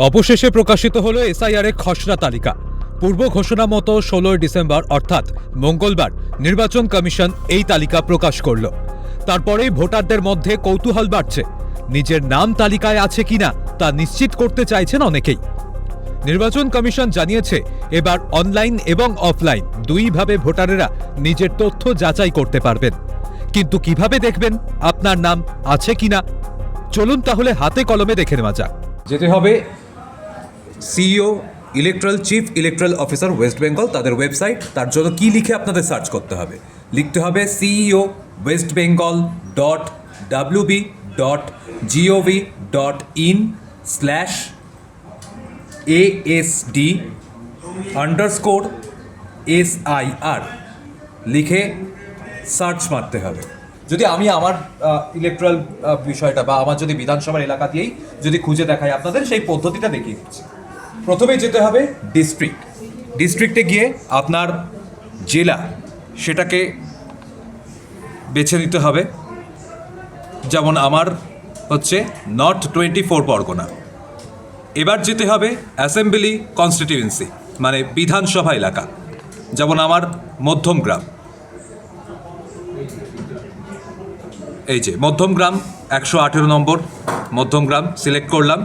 অবশেষে প্রকাশিত হলো এসআইআর এর খসড়া তালিকা। পূর্ব ঘোষণা মতো 16 ডিসেম্বর অর্থাৎ মঙ্গলবার নির্বাচন কমিশন এই তালিকা প্রকাশ করল। তারপরেই ভোটারদের মধ্যে কৌতূহল বাড়ছে, নিজের নাম তালিকায় আছে কিনা তা নিশ্চিত করতে চাইছেন অনেকেই। নির্বাচন কমিশন জানিয়েছে এবার অনলাইন এবং অফলাইন দুইভাবে ভোটারেরা নিজের তথ্য যাচাই করতে পারবেন। কিন্তু কিভাবে দেখবেন আপনার নাম আছে কিনা? চলুন তাহলে হাতে কলমে দেখে নেওয়া যাক। যেতে হবে CEO electoral chief electoral officer West Bengal, তাদের ওয়েবসাইট। তার জন্য কি লিখে আপনাদের সার্চ করতে হবে? লিখতে হবে ceo.wb.gov.in/ASD_SIR লিখে সার্চ মারতে হবে। যদি আমি আমার ইলেকট্রাল বিষয়টা বা আমার যদি বিধানসভার এলাকা দিয়েই যদি খুঁজে দেখাই আপনাদের, সেই পদ্ধতিটা দেখিয়ে দিচ্ছি। প্রথমে যেতে হবে ডিস্ট্রিক্টে গিয়ে আপনার জেলা সেটাকে বেছে নিতে হবে। যেমন আমার হচ্ছে নর্থ 24 পরগনা। এবার যেতে হবে অ্যাসেম্বলি কনস্টিটিউয়েন্সি মানে বিধানসভা এলাকা, যেমন আমার মধ্যমগ্রাম। এই যে মধ্যমগ্রাম 118 নম্বর মধ্যমগ্রাম সিলেক্ট করলাম।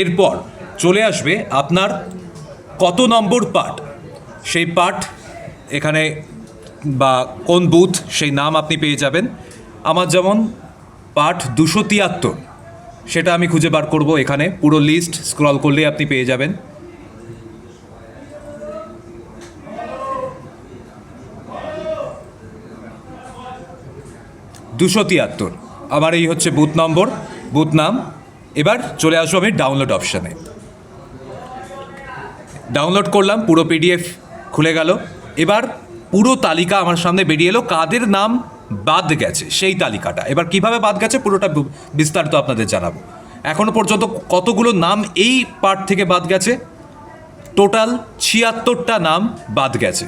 এরপর চলে আসবে আপনার কত নম্বর পার্ট, সেই পার্ট এখানে বা কোন বুথ সেই নাম আপনি পেয়ে যাবেন। আমার যেমন পার্ট 273, সেটা আমি খুঁজে বার করব। এখানে পুরো লিস্ট স্ক্রল করলেই আপনি পেয়ে যাবেন। আমার এই হচ্ছে বুথ নম্বর, বুথ নাম। এবার চলে আসবো আমি ডাউনলোড অপশানে। ডাউনলোড করলাম, পুরো পিডিএফ খুলে গেল। এবার পুরো তালিকা আমার সামনে বেরিয়ে এলো, কাদের নাম বাদ গেছে সেই তালিকাটা। এবার কিভাবে বাদ গেছে পুরোটা বিস্তারিত আপনাদের জানাবো। এখনো পর্যন্ত কতগুলো নাম এই পার্ট থেকে বাদ গেছে? টোটাল 76টা নাম বাদ গেছে।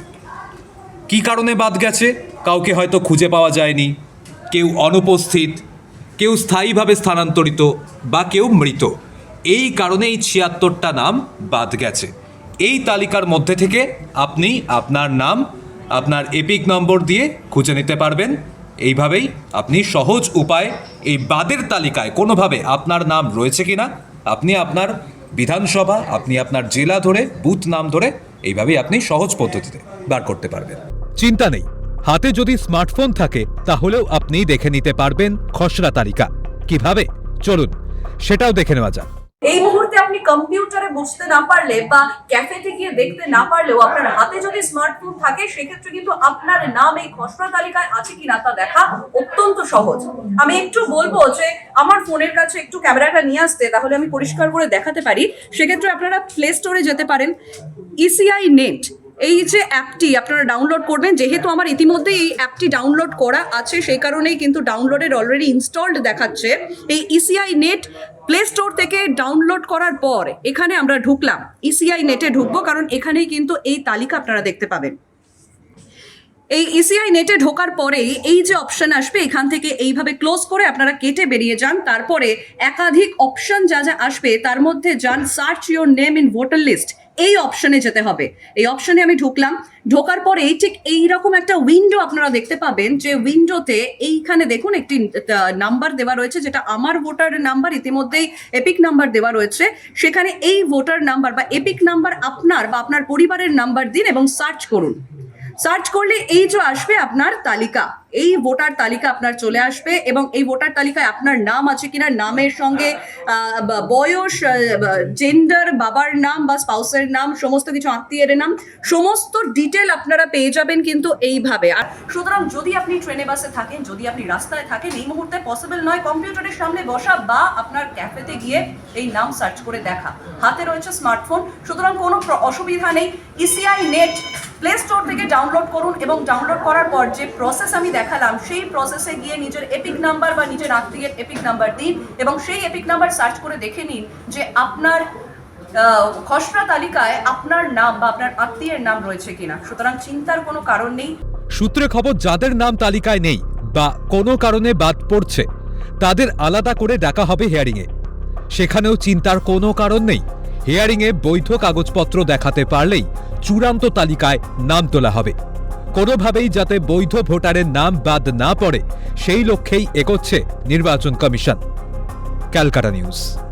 কি কারণে বাদ গেছে? কাউকে হয়তো খুঁজে পাওয়া যায়নি, কেউ অনুপস্থিত, কেউ স্থায়ীভাবে স্থানান্তরিত বা কেউ মৃত। এই কারণে এই 76টা নাম বাদ গেছে। এই তালিকার মধ্যে থেকে আপনি আপনার নাম আপনার এপিক নম্বর দিয়ে খুঁজে নিতে পারবেন। এইভাবেই আপনি সহজ উপায় এই বাদের তালিকায় কোনোভাবে আপনার নাম রয়েছে কিনা আপনি আপনার বিধানসভা, আপনি আপনার জেলা ধরে বুথ নাম ধরে এইভাবেই আপনি সহজ পদ্ধতিতে বার করতে পারবেন। চিন্তা নেই, হাতে যদি স্মার্টফোন থাকে তাহলেও আপনি দেখে নিতে পারবেন খসড়া তালিকা। কিভাবে চলুন সেটাও দেখে নেওয়া যাক। এই মুহূর্তে আপনি কম্পিউটারে বসতে না পারলে বা ক্যাফেতে গিয়ে দেখতে না পারলেও আপনার হাতে যদি স্মার্টফোন থাকে, সেক্ষেত্রে কিন্তু আপনার নাম এই খসড়া তালিকায় আছে কিনা তা দেখা অত্যন্ত সহজ। আমি একটু বলবো যে আমার ফোনের কাছে একটু ক্যামেরাটা নিয়ে আসতে, তাহলে আমি পরিষ্কার করে দেখাতে পারি। সেক্ষেত্রে আপনারা প্লে স্টোরে যেতে পারেন। ইসিআই নেট এই যে অ্যাপটি আপনারা ডাউনলোড করবেন। যেহেতু আমার ইতিমধ্যে এই অ্যাপটি ডাউনলোড করা আছে, সেই কারণেই কিন্তু ডাউনলোডের অলরেডি ইনস্টলড দেখাচ্ছে। এই ইসিআই নেট প্লে স্টোর থেকে ডাউনলোড করার পর এখানে আমরা ঢুকলাম, ইসিআই নেটে ঢুকবো, কারণ এখানেই কিন্তু এই তালিকা আপনারা দেখতে পাবেন। এই ইসিআই নেটে ঢোকার পরেই এই যে অপশন আসবে, এখান থেকে এইভাবে ক্লোজ করে আপনারা কেটে বেরিয়ে যান। তারপরে একাধিক অপশন যা যা আসবে তার মধ্যে যান search your name in voter list, এই অপশনে যেতে হবে। এই অপশনে আমি ঢুকলাম। ঢোকার পরে ঠিক এইরকম একটা উইন্ডো আপনারা দেখতে পাবেন, যে উইন্ডোতে এইখানে দেখুন একটি নাম্বার দেওয়া রয়েছে, যেটা আমার ভোটার নাম্বার। ইতিমধ্যেই এপিক নাম্বার দেওয়া রয়েছে। সেখানে এই ভোটার নাম্বার বা এপিক নাম্বার আপনার বা আপনার পরিবারের নাম্বার দিন এবং সার্চ করুন। সার্চ করলে এই যে আসবে আপনার তালিকা, এই ভোটার তালিকা আপনার চলে আসবে। এবং এই ভোটার তালিকায় আপনার নাম আছে কিনা, নামের সঙ্গে বয়স, জেন্ডার, বাবার নাম বা স্পাউসের নাম, সমস্ত কিছু, আত্মীয়ের নাম, সমস্ত ডিটেল আপনারা পেয়ে যাবেন কিন্তু এইভাবে। আর সুতরাং যদি আপনি ট্রেনে বাসে থাকেন, যদি আপনি রাস্তায় থাকেন, এই মুহূর্তে পসিবল নয় কম্পিউটারের সামনে বসা বা আপনার ক্যাফেতে গিয়ে এই নাম সার্চ করে দেখা। হাতে রয়েছে স্মার্টফোন, সুতরাং কোনো অসুবিধা নেই। ইসিআই নেট প্লে স্টোর থেকে ডাউনলোড করুন এবং ডাউনলোড করার পর যে প্রসেস আমি দেখালাম, সেই প্রসেসে গিয়ে নিজের এপিক নাম্বার বা নিজের আত্মীয়ের এপিক নাম্বার দিন এবং সেই এপিক নাম্বার সার্চ করে দেখে নিন যে আপনার খসড়া তালিকায় আপনার নাম বা আপনার আত্মীয়ের নাম রয়েছে কিনা। সুতরাং চিন্তার কোনো কারণ নেই। সূত্রে খবর, যাদের নাম তালিকায় নেই বা কোনো কারণে বাদ পড়ছে তাদের আলাদা করে ডাকা হবে হিয়ারিংয়ে। সেখানেও চিন্তার কোনো কারণ নেই। হিয়ারিংয়ে বৈধ কাগজপত্র দেখাতে পারলেই চূড়ান্ত তালিকায় নাম তোলা হবে। কোনোভাবেই যাতে বৈধ ভোটারের নাম বাদ না পড়ে সেই লক্ষ্যেই এগোচ্ছে নির্বাচন কমিশন। ক্যালকাটা নিউজ।